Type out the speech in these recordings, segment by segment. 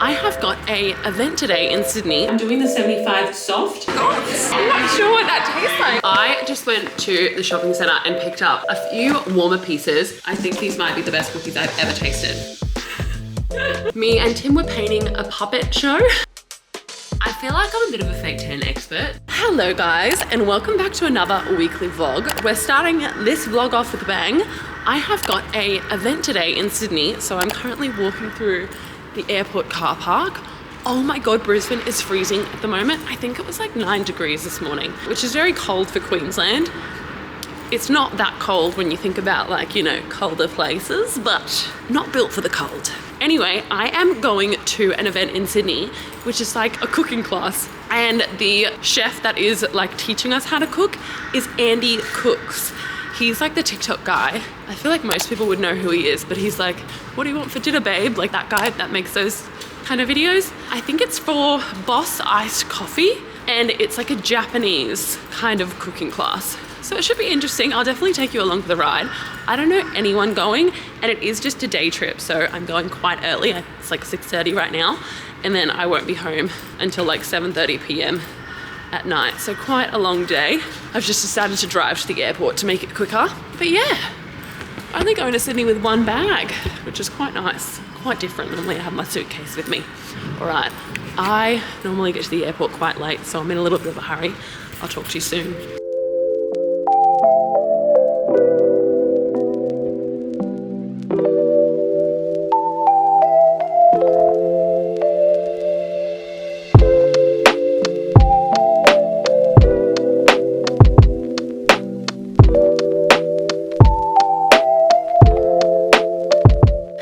I have got a event today in Sydney. I'm doing the 75 soft. I'm not sure what that tastes like. I just went to the shopping centre and picked up a few warmer pieces. I think these might be the best cookies I've ever tasted. Me and Tim were painting a puppet show. I feel like I'm a bit of a fake tan expert. Hello guys, and welcome back to another weekly vlog. We're starting this vlog off with a bang. I have got a event today in Sydney, so I'm currently walking through the airport car park. Oh my God, Brisbane is freezing at the moment. I think it was like 9 degrees this morning, which is very cold for Queensland. It's not that cold when you think about like, you know, colder places, but not built for the cold. Anyway, I am going to an event in Sydney, which is like a cooking class. And the chef that is like teaching us how to cook is Andy Cooks. He's like the TikTok guy. I feel like most people would know who he is, but he's like, what do you want for dinner, babe? Like that guy that makes those kind of videos. I think it's for Boss Iced Coffee, and it's like a Japanese kind of cooking class. So it should be interesting. I'll definitely take you along for the ride. I don't know anyone going, and it is just a day trip, so I'm going quite early. It's like 6:30 right now, and then I won't be home until like 7:30 p.m. at night. So quite a long day. I've just decided to drive to the airport to make it quicker. But yeah, only going to Sydney with one bag, which is quite nice, quite different. Normally I have my suitcase with me. All right, I normally get to the airport quite late, so I'm in a little bit of a hurry. I'll talk to you soon.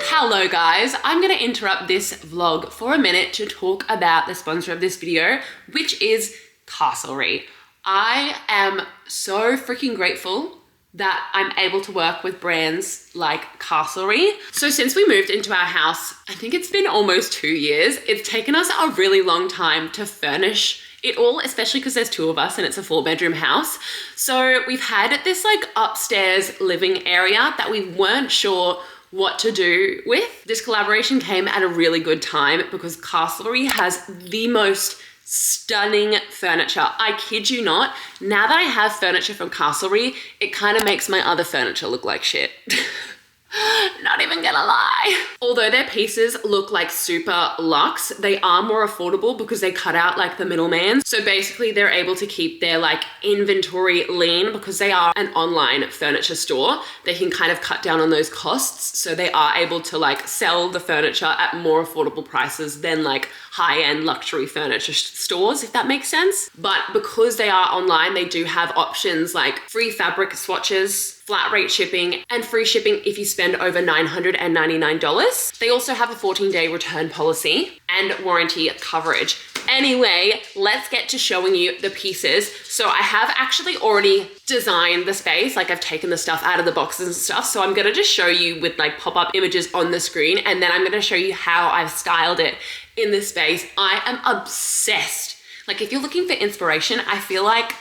Hello guys, I'm going to interrupt this vlog for a minute to talk about the sponsor of this video, which is Castlery. I am so freaking grateful that I'm able to work with brands like Castlery. So since we moved into our house, I think it's been almost 2 years. It's taken us a really long time to furnish it all, especially because there's 2 of us and it's a 4-bedroom house. So we've had this like upstairs living area that we weren't sure what to do with. This collaboration came at a really good time because Castlery has the most stunning furniture. I kid you not, now that I have furniture from Castlery, it kind of makes my other furniture look like shit. Not even gonna lie. Although their pieces look like super luxe, they are more affordable because they cut out like the middleman. So basically they're able to keep their like inventory lean because they are an online furniture store. They can kind of cut down on those costs. So they are able to like sell the furniture at more affordable prices than like high-end luxury furniture stores, if that makes sense. But because they are online, they do have options like free fabric swatches, flat rate shipping, and free shipping if you spend over $999. They also have a 14-day return policy and warranty coverage. Anyway, let's get to showing you the pieces. So I have actually already designed the space, like I've taken the stuff out of the boxes and stuff. So I'm gonna just show you with like pop-up images on the screen, and then I'm gonna show you how I've styled it in this space. I am obsessed. Like if you're looking for inspiration, I feel like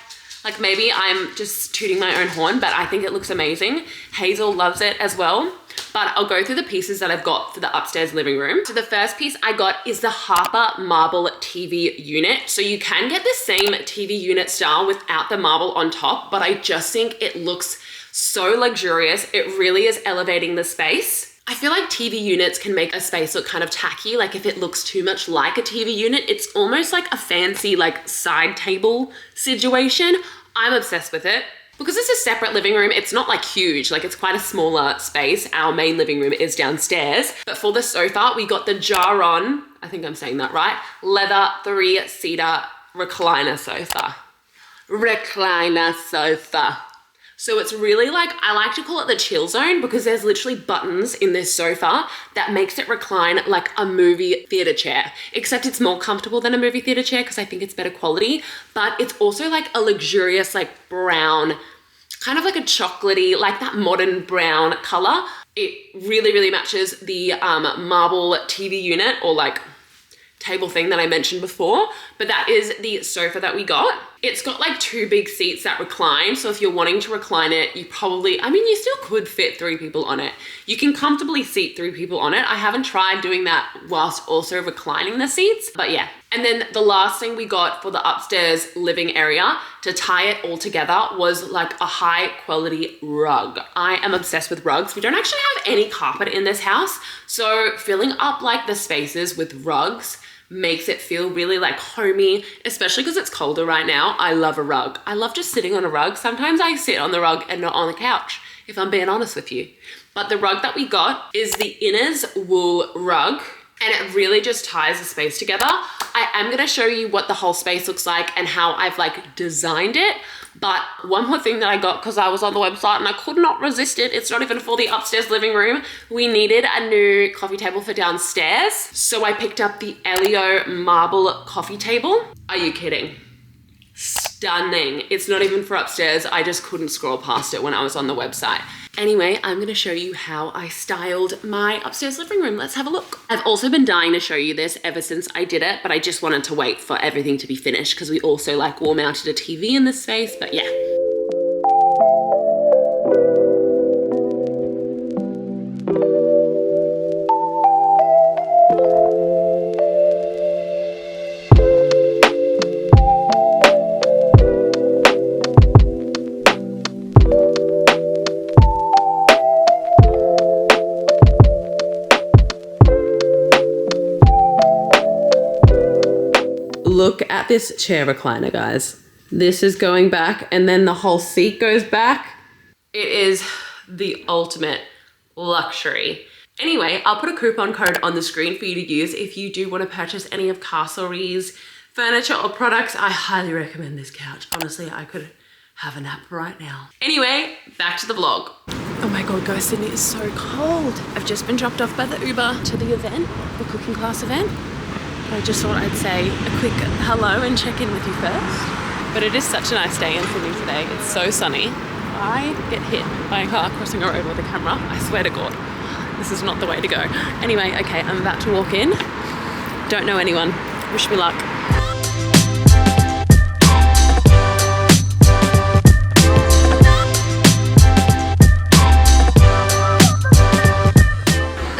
maybe I'm just tooting my own horn, but I think it looks amazing. Hazel loves it as well. But I'll go through the pieces that I've got for the upstairs living room. So the first piece I got is the Harper marble TV unit. So you can get the same TV unit style without the marble on top, but I just think it looks so luxurious. It really is elevating the space. I feel like TV units can make a space look kind of tacky. Like if it looks too much like a TV unit, it's almost like a fancy like side table situation. I'm obsessed with it. Because it's a separate living room, it's not like huge, like it's quite a smaller space. Our main living room is downstairs. But for the sofa, we got the Jaron, I think I'm saying that right, leather 3-seater recliner sofa. Recliner sofa. So it's really like, I like to call it the chill zone because there's literally buttons in this sofa that makes it recline like a movie theater chair, except it's more comfortable than a movie theater chair because I think it's better quality, but it's also like a luxurious like brown, kind of like a chocolatey, like that modern brown color. It really, really matches the marble TV unit or like table thing that I mentioned before, but that is the sofa that we got. It's got like 2 big seats that recline. So if you're wanting to recline it, you probably, I mean, you still could fit 3 people on it. You can comfortably seat 3 people on it. I haven't tried doing that whilst also reclining the seats, but yeah. And then the last thing we got for the upstairs living area to tie it all together was like a high quality rug. I am obsessed with rugs. We don't actually have any carpet in this house. So filling up like the spaces with rugs makes it feel really like homey, especially because it's colder right now. I love a rug. I love just sitting on a rug. Sometimes I sit on the rug and not on the couch, if I'm being honest with you. But the rug that we got is the Inez wool rug, and it really just ties the space together. I am gonna show you what the whole space looks like and how I've like designed it. But one more thing that I got, because I was on the website and I could not resist it, it's not even for the upstairs living room. We needed a new coffee table for downstairs. So I picked up the Elio marble coffee table. Are you kidding? Stunning. It's not even for upstairs. I just couldn't scroll past it when I was on the website. Anyway, I'm gonna show you how I styled my upstairs living room. Let's have a look. I've also been dying to show you this ever since I did it, but I just wanted to wait for everything to be finished because we also like wall mounted a TV in this space, but yeah. Look at this chair recliner, guys. This is going back and then the whole seat goes back. It is the ultimate luxury. Anyway, I'll put a coupon code on the screen for you to use if you do want to purchase any of Castlereagh's furniture or products. I highly recommend this couch. Honestly, I could have a nap right now. Anyway, back to the vlog. Oh my God, guys, Sydney is so cold. I've just been dropped off by the Uber to the event, the cooking class event. I just thought I'd say a quick hello and check in with you first. But it is such a nice day in Sydney today. It's so sunny. I get hit by a car crossing a road with a camera. I swear to God, this is not the way to go. Anyway, okay, I'm about to walk in. Don't know anyone. Wish me luck.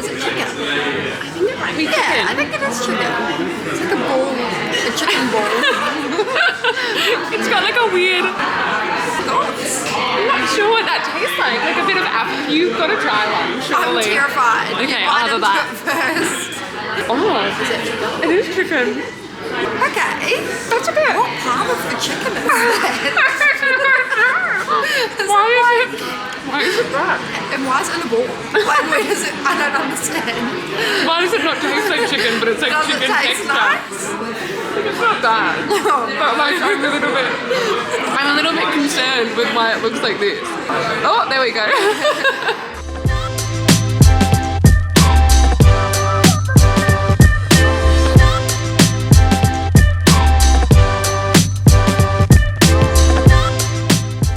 Is it chicken? I think it might be chicken. Yeah, I think it is chicken. It's like a ball, a chicken ball. It's got like a weird... I'm not sure what that tastes like. Like a bit of apple. You've got to try one, surely. I'm terrified. Okay, I'll have a bite. First. Oh, Is it chicken? it is chicken. Okay. That's a bit. What part of the chicken is that? Why is it that? And why is it in a ball? Like, where does it? I don't understand. Why does it not taste like chicken, but it's like Does chicken it taste texture? nice? Like, it's not bad. Oh, But like I'm a little bit concerned with why it looks like this. Oh, there we go.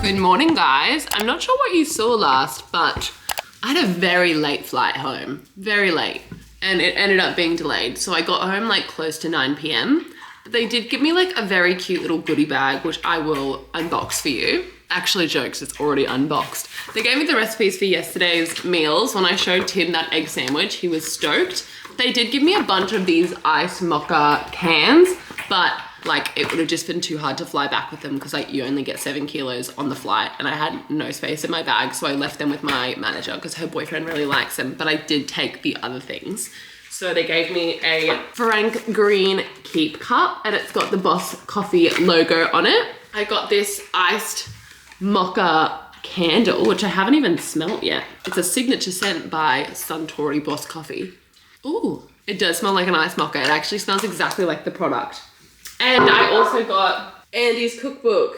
Good morning, guys. I'm not sure what you saw last, but I had a very late flight home, very late, and it ended up being delayed. So I got home like close to 9 p.m. But they did give me like a very cute little goodie bag, which I will unbox for you. Actually, jokes, it's already unboxed. They gave me the recipes for yesterday's meals. When I showed Tim that egg sandwich, he was stoked. They did give me a bunch of these ice mocha cans, but like it would have just been too hard to fly back with them because like you only get 7 kilos on the flight and I had no space in my bag. So I left them with my manager because her boyfriend really likes them, but I did take the other things. So they gave me a Frank Green Keep cup and it's got the Boss Coffee logo on it. I got this iced mocha candle, which I haven't even smelt yet. It's a signature scent by Suntory Boss Coffee. Ooh, it does smell like an iced mocha. It actually smells exactly like the product. And I also got Andy's cookbook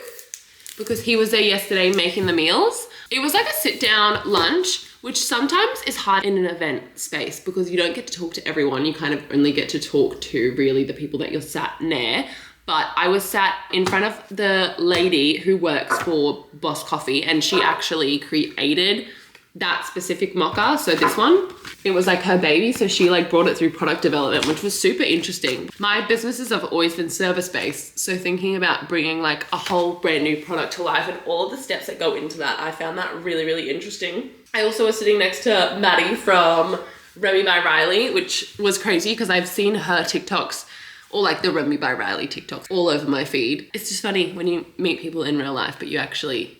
because he was there yesterday making the meals. It was like a sit down lunch, which sometimes is hard in an event space because you don't get to talk to everyone. You kind of only get to talk to really the people that you're sat near. But I was sat in front of the lady who works for Boss Coffee and she actually created that specific mocha, so this one, it was like her baby, so she like brought it through product development, which was super interesting. My businesses have always been service-based, so thinking about bringing like a whole brand new product to life and all of the steps that go into that, I found that really, really interesting. I also was sitting next to Maddie from Remy by Riley, which was crazy because I've seen her TikToks, or like the Remy by Riley TikToks, all over my feed. It's just funny when you meet people in real life, but you actually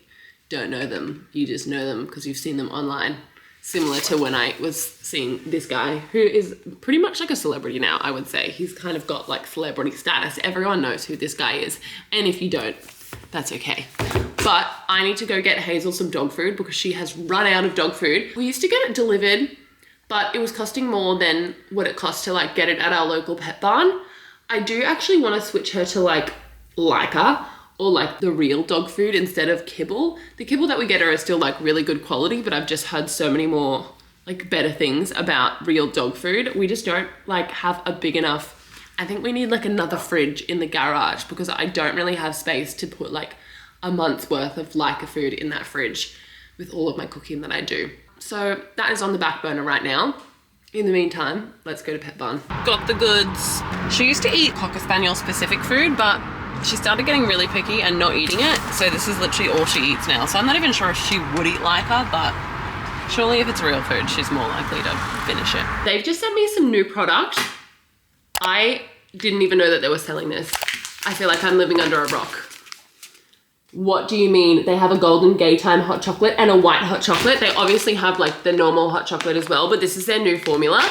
don't know them. You just know them because you've seen them online. Similar to when I was seeing this guy who is pretty much like a celebrity now, I would say. He's kind of got like celebrity status. Everyone knows who this guy is. And if you don't, that's okay. But I need to go get Hazel some dog food because she has run out of dog food. We used to get it delivered, but it was costing more than what it cost to like get it at our local pet barn. I do actually want to switch her to like Leica or like the real dog food instead of kibble. The kibble that we get her is still like really good quality, but I've just heard so many more like better things about real dog food. We just don't like have a big enough, I think we need like another fridge in the garage because I don't really have space to put like a month's worth of Leica food in that fridge with all of my cooking that I do. So that is on the back burner right now. In the meantime, let's go to Pet Barn. Got the goods. She used to eat Cocker Spaniel specific food, but she started getting really picky and not eating it. So this is literally all she eats now. So I'm not even sure if she would eat Leica, but surely if it's real food, she's more likely to finish it. They've just sent me some new product. I didn't even know that they were selling this. I feel like I'm living under a rock. What do you mean? They have a golden gaytime hot chocolate and a white hot chocolate. They obviously have like the normal hot chocolate as well, but this is their new formula.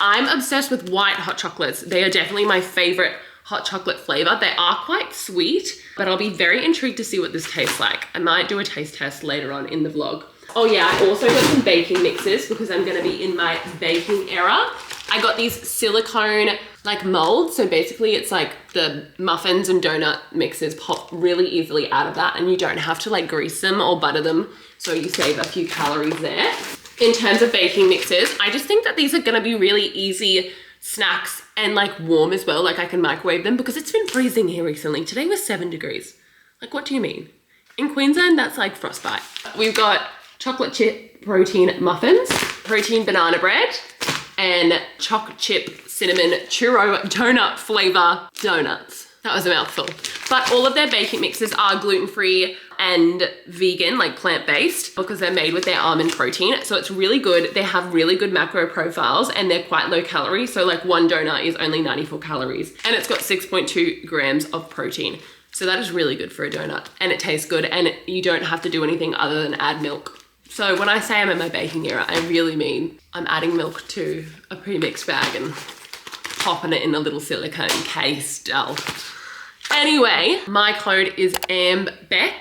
I'm obsessed with white hot chocolates. They are definitely my favorite hot chocolate flavor. They are quite sweet, but I'll be very intrigued to see what this tastes like. I might do a taste test later on in the vlog. Oh yeah, I also got some baking mixes because I'm gonna be in my baking era. I got these silicone like molds. So basically it's like the muffins and donut mixes pop really easily out of that and you don't have to like grease them or butter them. So you save a few calories there. In terms of baking mixes, I just think that these are gonna be really easy snacks and like warm as well. Like I can microwave them because it's been freezing here recently. Today was 7 degrees. Like what do you mean? In Queensland, that's like frostbite. We've got chocolate chip protein muffins, protein banana bread, and chocolate chip cinnamon churro donut flavor donuts. That was a mouthful. But all of their baking mixes are gluten-free and vegan, like plant-based, because they're made with their almond protein. So it's really good. They have really good macro profiles and they're quite low calorie. So like one donut is only 94 calories and it's got 6.2 grams of protein. So that is really good for a donut and it tastes good and you don't have to do anything other than add milk. So when I say I'm in my baking era, I really mean I'm adding milk to a pre-mixed bag and popping it in a little silicone case. Anyway, my code is AMBEC,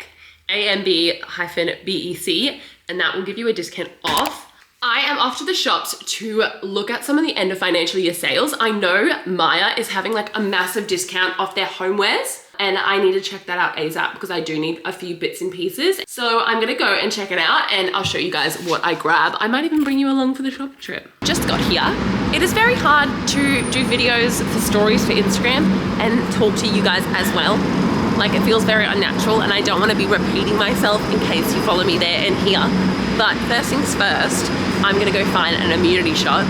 AMB-BEC, and that will give you a discount off. I am off to the shops to look at some of the end of financial year sales. I know Maya is having like a massive discount off their homewares and I need to check that out ASAP because I do need a few bits and pieces. So I'm gonna go and check it out and I'll show you guys what I grab. I might even bring you along for the shopping trip. Just got here. It is very hard to do videos for stories for Instagram and talk to you guys as well. Like it feels very unnatural and I don't want to be repeating myself in case you follow me there and here. But first things first, I'm gonna go find an immunity shot.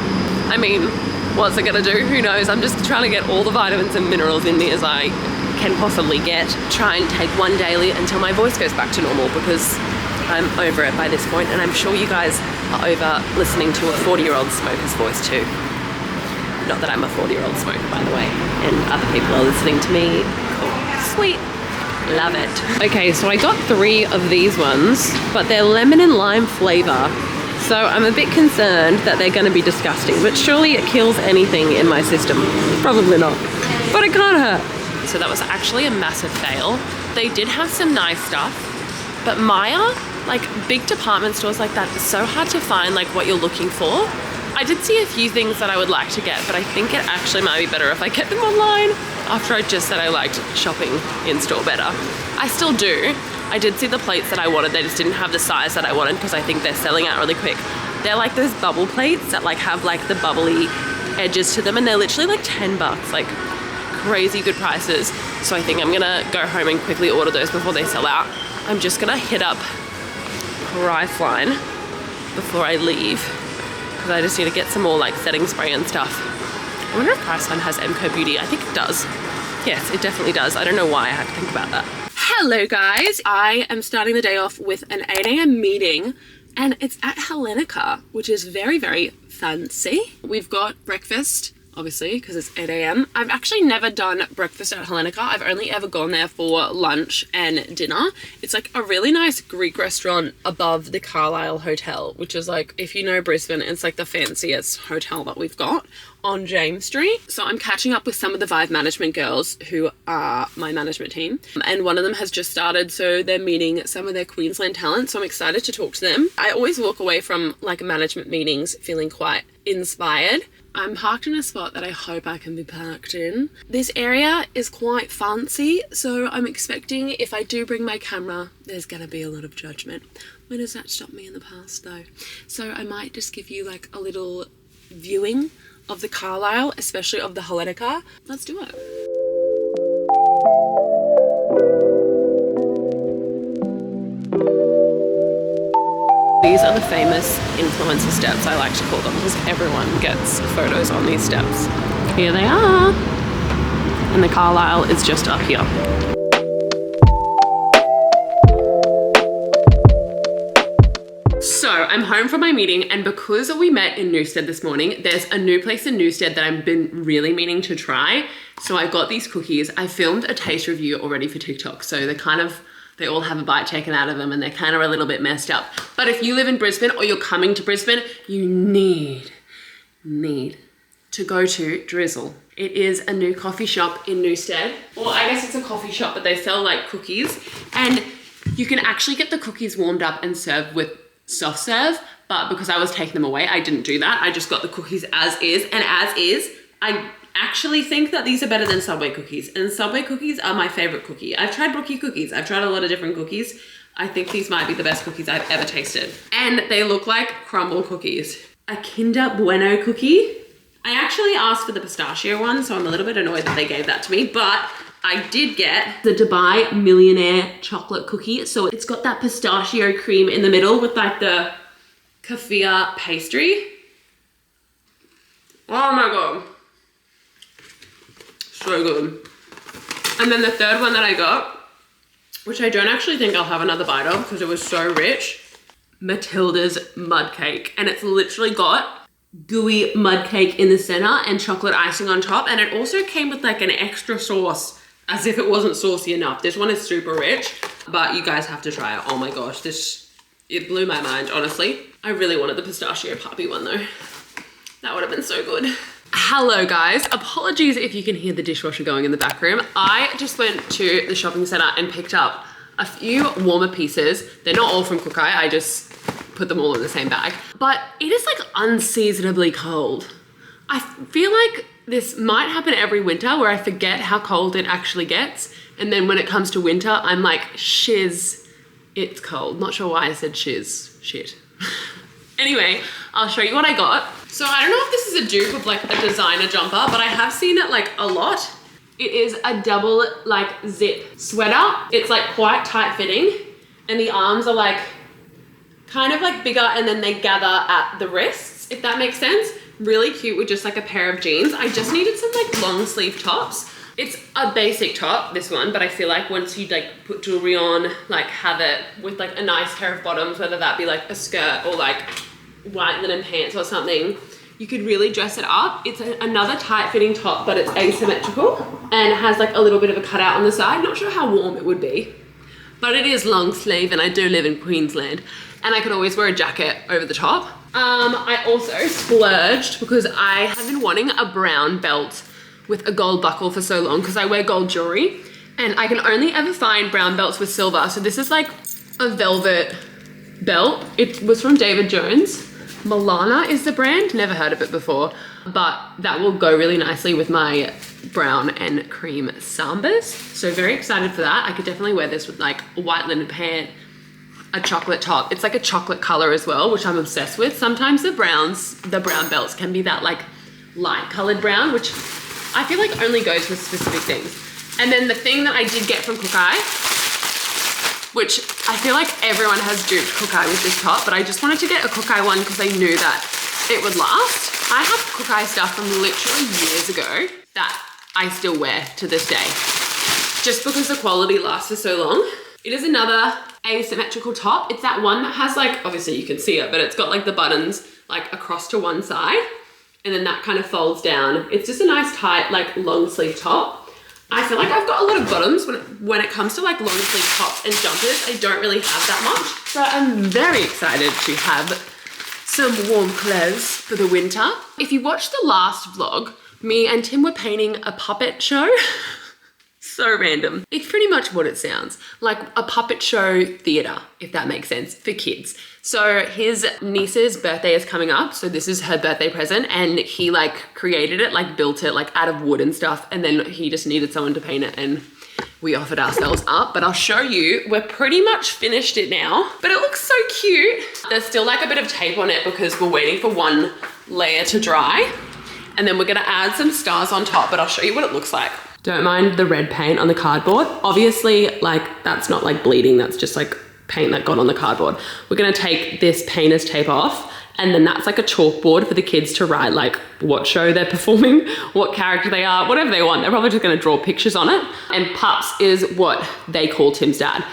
I mean, what's it gonna do? Who knows? I'm just trying to get all the vitamins and minerals in me as I can possibly get. Try and take one daily until my voice goes back to normal because I'm over it by this point and I'm sure you guys are over listening to a 40-year-old smoker's voice too. Not that I'm a 40-year-old smoker, by the way, and other people are listening to me. Cool. Sweet. Love it. Okay, so I got 3 of these ones, but they're lemon and lime flavor. So I'm a bit concerned that they're gonna be disgusting, but surely it kills anything in my system. Probably not, but it can't hurt. So that was actually a massive fail. They did have some nice stuff, but Maya, like big department stores like that, it's so hard to find like what you're looking for. I did see a few things that I would like to get, but I think it actually might be better if I get them online after I just said I liked shopping in store better. I still do. I did see the plates that I wanted. They just didn't have the size that I wanted because I think they're selling out really quick. They're like those bubble plates that like have like the bubbly edges to them and they're literally like $10, like crazy good prices. So I think I'm gonna go home and quickly order those before they sell out. I'm just gonna hit up Priceline before I leave because I just need to get some more like setting spray and stuff. I wonder if Priceline has MCO Beauty. I think it does. Yes, it definitely does. I don't know why I had to think about that. Hello guys. I am starting the day off with an 8 a.m. meeting and it's at Hellenica, which is very, very fancy. We've got breakfast, obviously, because it's 8 a.m. I've actually never done breakfast at Hellenica. I've only ever gone there for lunch and dinner. It's like a really nice Greek restaurant above the Carlisle Hotel, which is like, if you know Brisbane, it's like the fanciest hotel that we've got on James Street. So I'm catching up with some of the Vive management girls who are my management team. And one of them has just started, so they're meeting some of their Queensland talent. So I'm excited to talk to them. I always walk away from like management meetings feeling quite inspired. I'm parked in a spot that I hope I can be parked in. This area is quite fancy, so I'm expecting if I do bring my camera, there's gonna be a lot of judgment. When has that stopped me in the past though? So I might just give you like a little viewing of the Carlisle, especially of the Hellenica. Let's do it. These are the famous influencer steps, I like to call them, because everyone gets photos on these steps. Here they are. And the Carlisle is just up here. So I'm home from my meeting, and because we met in Newstead this morning, there's a new place in Newstead that I've been really meaning to try. So I got these cookies. I filmed a taste review already for TikTok, so they all have a bite taken out of them and they're kind of a little bit messed up. But if you live in Brisbane or you're coming to Brisbane, you need to go to Drizzle. It is a new coffee shop in Newstead. Well, I guess it's a coffee shop, but they sell like cookies, and you can actually get the cookies warmed up and served with soft serve. But because I was taking them away, I didn't do that. I just got the cookies as is, and as is, I actually think that these are better than Subway cookies, and Subway cookies are my favorite cookie. I've tried Brookie cookies. I've tried a lot of different cookies. I think these might be the best cookies I've ever tasted. And they look like crumble cookies. A Kinder Bueno cookie. I actually asked for the pistachio one, so I'm a little bit annoyed that they gave that to me, but I did get the Dubai Millionaire chocolate cookie. So it's got that pistachio cream in the middle with like the kefir pastry. Oh my God. So good. And then the third one that I got, which I don't actually think I'll have another bite of because it was so rich, Matilda's mud cake. And it's literally got gooey mud cake in the center and chocolate icing on top. And it also came with like an extra sauce as if it wasn't saucy enough. This one is super rich, but you guys have to try it. Oh my gosh, it blew my mind, honestly. I really wanted the pistachio puppy one though. That would have been so good. Hello guys, apologies if you can hear the dishwasher going in the back room. I just went to the shopping center and picked up a few warmer pieces. They're not all from Cookai, I just put them all in the same bag. But it is like unseasonably cold. I feel like this might happen every winter where I forget how cold it actually gets. And then when it comes to winter, I'm like, shiz, it's cold. Not sure why I said shiz, shit. Anyway, I'll show you what I got. So I don't know if this is a dupe of like a designer jumper, but I have seen it like a lot. It is a double like zip sweater. It's like quite tight fitting, and the arms are like kind of like bigger, and then they gather at the wrists, if that makes sense. Really cute with just like a pair of jeans. I just needed some like long sleeve tops. It's a basic top, this one, but I feel like once you like put jewelry on, like have it with like a nice pair of bottoms, whether that be like a skirt or like white linen pants or something, you could really dress it up. It's another tight fitting top, but it's asymmetrical and has like a little bit of a cutout on the side. Not sure how warm it would be, but it is long sleeve, and I do live in Queensland, and I could always wear a jacket over the top. I also splurged because I have been wanting a brown belt with a gold buckle for so long because I wear gold jewelry, and I can only ever find brown belts with silver. So this is like a velvet belt. It was from David Jones. Milana is the brand. Never heard of it before, but that will go really nicely with my brown and cream sambas. So very excited for that. I could definitely wear this with like a white linen pant, a chocolate top. It's like a chocolate color as well, which I'm obsessed with. Sometimes the brown belts can be that like light colored brown, which I feel like only goes with specific things. And then the thing that I did get from Cookai, which I feel like everyone has duped Cookai with this top, but I just wanted to get a Cookai one because I knew that it would last. I have Cookai stuff from literally years ago that I still wear to this day, just because the quality lasts for so long. It is another asymmetrical top. It's that one that has like, obviously you can see it, but it's got like the buttons like across to one side, and then that kind of folds down. It's just a nice tight, like long sleeve top. I feel like I've got a lot of bottoms when it comes to like long sleeve tops and jumpers. I don't really have that much. So I'm very excited to have some warm clothes for the winter. If you watched the last vlog, me and Tim were painting a puppet show. So random. It's pretty much what it sounds like, a puppet show theater, if that makes sense, for kids. So his niece's birthday is coming up. So this is her birthday present, and he like created it, like built it like out of wood and stuff. And then he just needed someone to paint it, and we offered ourselves up. But I'll show you, we're pretty much finished it now, but it looks so cute. There's still like a bit of tape on it because we're waiting for one layer to dry. And then we're gonna add some stars on top, but I'll show you what it looks like. Don't mind the red paint on the cardboard. Obviously, like that's not like bleeding, that's just like paint that got on the cardboard. We're gonna take this painter's tape off, and then that's like a chalkboard for the kids to write like what show they're performing, what character they are, whatever they want. They're probably just gonna draw pictures on it. And Pups is what they call Tim's dad.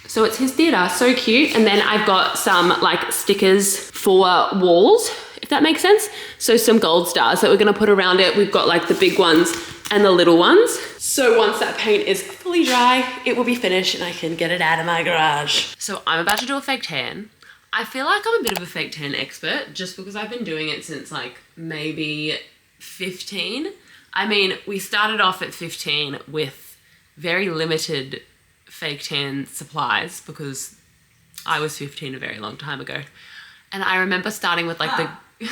So it's his theater, so cute. And then I've got some like stickers for walls, if that makes sense. So some gold stars that we're gonna put around it. We've got like the big ones and the little ones. So once that paint is fully dry, it will be finished and I can get it out of my garage. So I'm about to do a fake tan. I feel like I'm a bit of a fake tan expert just because I've been doing it since like maybe 15. I mean, we started off at 15 with very limited fake tan supplies because I was 15 a very long time ago. And I remember starting with like the...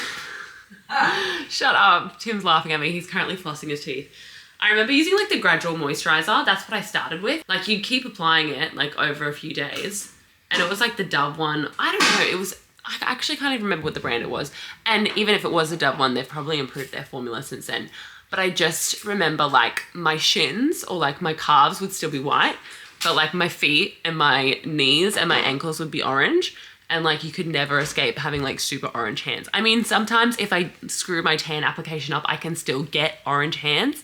Shut up. Tim's laughing at me. He's currently flossing his teeth. I remember using like the gradual moisturizer. That's what I started with. Like you'd keep applying it like over a few days. And it was like the Dove one. I don't know. It was, I actually can't even remember what the brand it was. And even if it was a Dove one, they've probably improved their formula since then. But I just remember like my shins or like my calves would still be white. But like my feet and my knees and my ankles would be orange. And like you could never escape having like super orange hands. I mean, sometimes if I screw my tan application up, I can still get orange hands,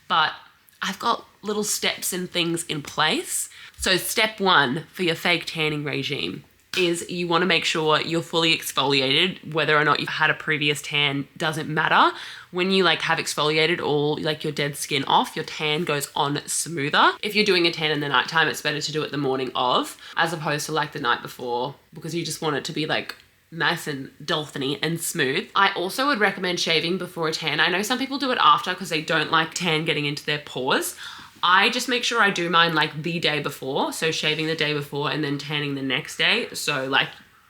but I've got little steps and things in place. So step one for your fake tanning regime is you want to make sure you're fully exfoliated. Whether or not you've had a previous tan doesn't matter. When you like have exfoliated all like your dead skin off, your tan goes on smoother. If you're doing a tan in the nighttime, it's better to do it the morning of as opposed to like the night before, because you just want it to be like nice and dolphiny and smooth. I also would recommend shaving before a tan. I know some people do it after because they don't like tan getting into their pores. I just make sure I do mine like the day before. So shaving the day before and then tanning the next day. So like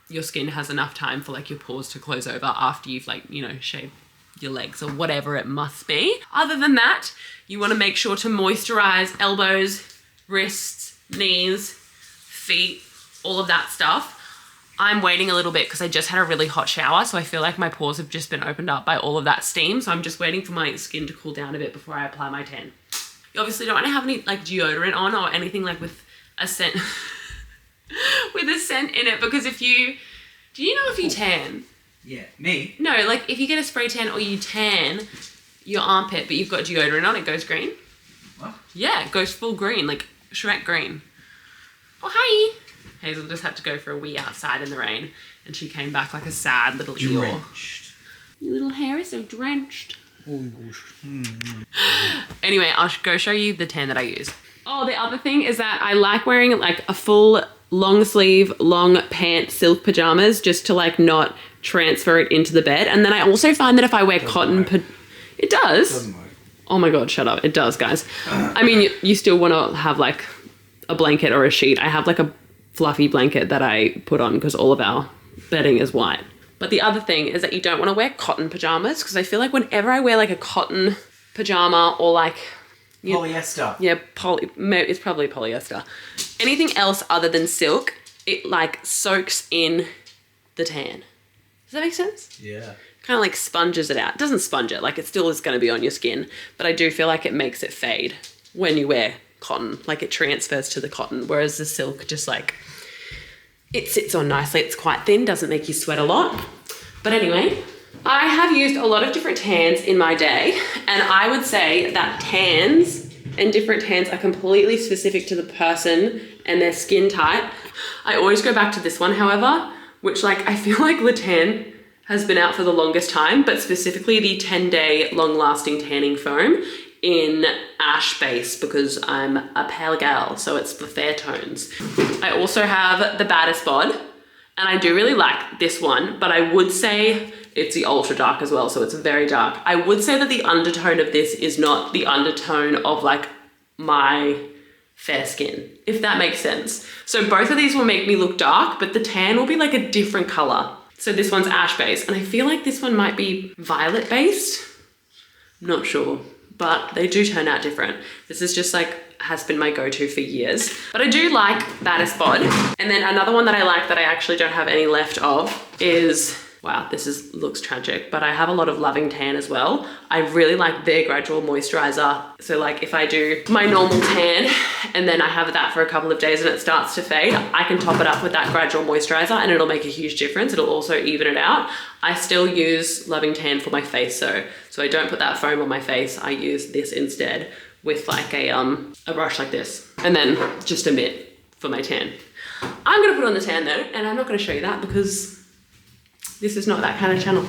your skin has enough time for like your pores to close over after you've like, you know, shaved your legs or whatever it must be. Other than that, you want to make sure to moisturize elbows, wrists, knees, feet, all of that stuff. I'm waiting a little bit because I just had a really hot shower. So I feel like my pores have just been opened up by all of that steam. So I'm just waiting for my skin to cool down a bit before I apply my tan. You obviously don't want to have any like deodorant on or anything like with a scent with a scent in it, because if you tan? Yeah, me? No, like if you get a spray tan or you tan your armpit but you've got deodorant on, it goes green. What? Yeah, it goes full green, like Shrek green. Oh, hi. Hazel just had to go for a wee outside in the rain and she came back like a sad little Eeyore. Drenched. Your little hair is so drenched. Anyway, I'll go show you the tan that I use. Oh, the other thing is that I like wearing like a full long sleeve, long pant silk pajamas just to like not transfer it into the bed. And then I also find that if I wear cotton, it does. Doesn't work. Oh my God, shut up. It does, guys. I mean, you still want to have like a blanket or a sheet. I have like a fluffy blanket that I put on because all of our bedding is white. But the other thing is that you don't want to wear cotton pajamas, because I feel like whenever I wear like a cotton pajama or like... Polyester. Yeah, it's probably polyester. Anything else other than silk, it like soaks in the tan. Does that make sense? Yeah. Kind of like sponges it out. It doesn't sponge it, like it still is going to be on your skin, but I do feel like it makes it fade when you wear cotton. Like it transfers to the cotton, whereas the silk just like it sits on nicely. It's quite thin, doesn't make you sweat a lot. But anyway, I have used a lot of different tans in my day, and I would say that tans and different tans are completely specific to the person and their skin type. I always go back to this one, however, which like I feel like the tan has been out for the longest time, but specifically the 10-day long-lasting tanning foam in ash base because I'm a pale gal, so it's for fair tones. I also have the Baddest Bod, and I do really like this one, but I would say it's the ultra dark as well, so it's very dark. I would say that the undertone of this is not the undertone of like my fair skin, if that makes sense. So both of these will make me look dark, but the tan will be like a different color. So this one's ash based, and I feel like this one might be violet based. I'm not sure, but they do turn out different. This is just like, has been my go-to for years. But I do like Baddest Bod. And then another one that I like that I actually don't have any left of is, wow, looks tragic, but I have a lot of Loving Tan as well. I really like their gradual moisturizer. So like if I do my normal tan and then I have that for a couple of days and it starts to fade, I can top it up with that gradual moisturizer and it'll make a huge difference. It'll also even it out. I still use Loving Tan for my face though. So I don't put that foam on my face. I use this instead with like a brush like this, and then just a mitt for my tan. I'm gonna put on the tan though, and I'm not gonna show you that because this is not that kind of channel.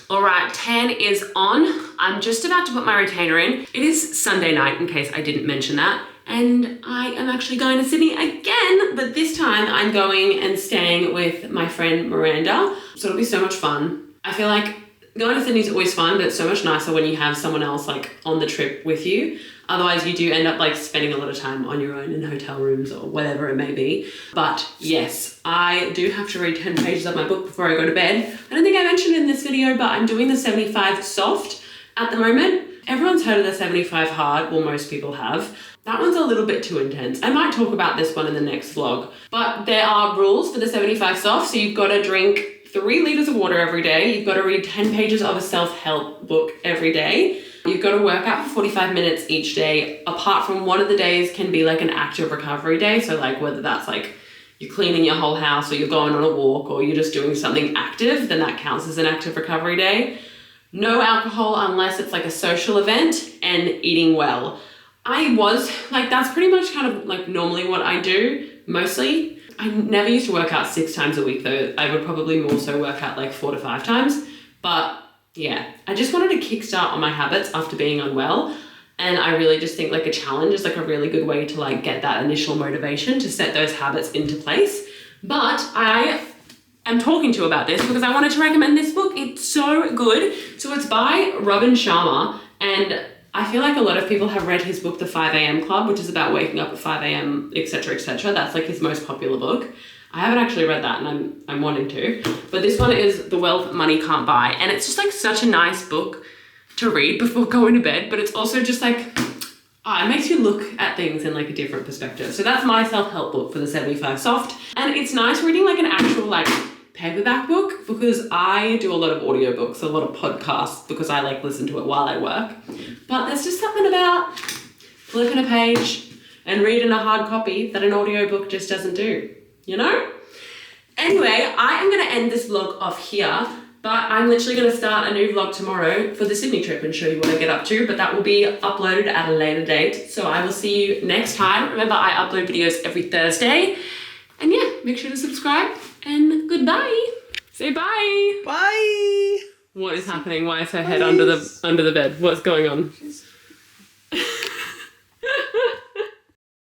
All right, tan is on. I'm just about to put my retainer in. It is Sunday night, in case I didn't mention that. And I am actually going to Sydney again, but this time I'm going and staying with my friend Miranda. So it'll be so much fun. I feel like going to Sydney is always fun, but it's so much nicer when you have someone else like on the trip with you. Otherwise you do end up like spending a lot of time on your own in hotel rooms or whatever it may be. But yes, I do have to read 10 pages of my book before I go to bed. I don't think I mentioned in this video, but I'm doing the 75 soft at the moment. Everyone's heard of the 75 hard. Well, most people have. That one's a little bit too intense. I might talk about this one in the next vlog, but there are rules for the 75 soft. So you've got to drink 3 liters of water every day. You've got to read 10 pages of a self-help book every day. You've got to work out for 45 minutes each day, apart from one of the days can be like an active recovery day. So like whether that's like you're cleaning your whole house or you're going on a walk or you're just doing something active, then that counts as an active recovery day. No alcohol unless it's like a social event, and eating well. That's pretty much kind of like normally what I do mostly. I never used to work out 6 times a week though. I would probably more so work out like 4 to 5 times. But yeah, I just wanted to kickstart on my habits after being unwell. And I really just think like a challenge is like a really good way to like get that initial motivation to set those habits into place. But I am talking to you about this because I wanted to recommend this book. It's so good. So it's by Robin Sharma, and I feel like a lot of people have read his book, The 5 a.m. Club, which is about waking up at 5 a.m., etc., etc. That's like his most popular book. I haven't actually read that, and I'm wanting to. But this one is The Wealth Money Can't Buy, and it's just like such a nice book to read before going to bed, but it's also just like, it makes you look at things in like a different perspective. So that's my self-help book for the 75 soft. And it's nice reading like an actual like paperback book because I do a lot of audiobooks, a lot of podcasts because I like listen to it while I work. But there's just something about flipping a page and reading a hard copy that an audiobook just doesn't do, you know? Anyway, I am going to end this vlog off here, but I'm literally going to start a new vlog tomorrow for the Sydney trip and show you what I get up to, but that will be uploaded at a later date. So I will see you next time. Remember, I upload videos every Thursday. And yeah, make sure to subscribe and goodbye. Say bye. Bye. What is happening? Why is her head under the bed? What's going on?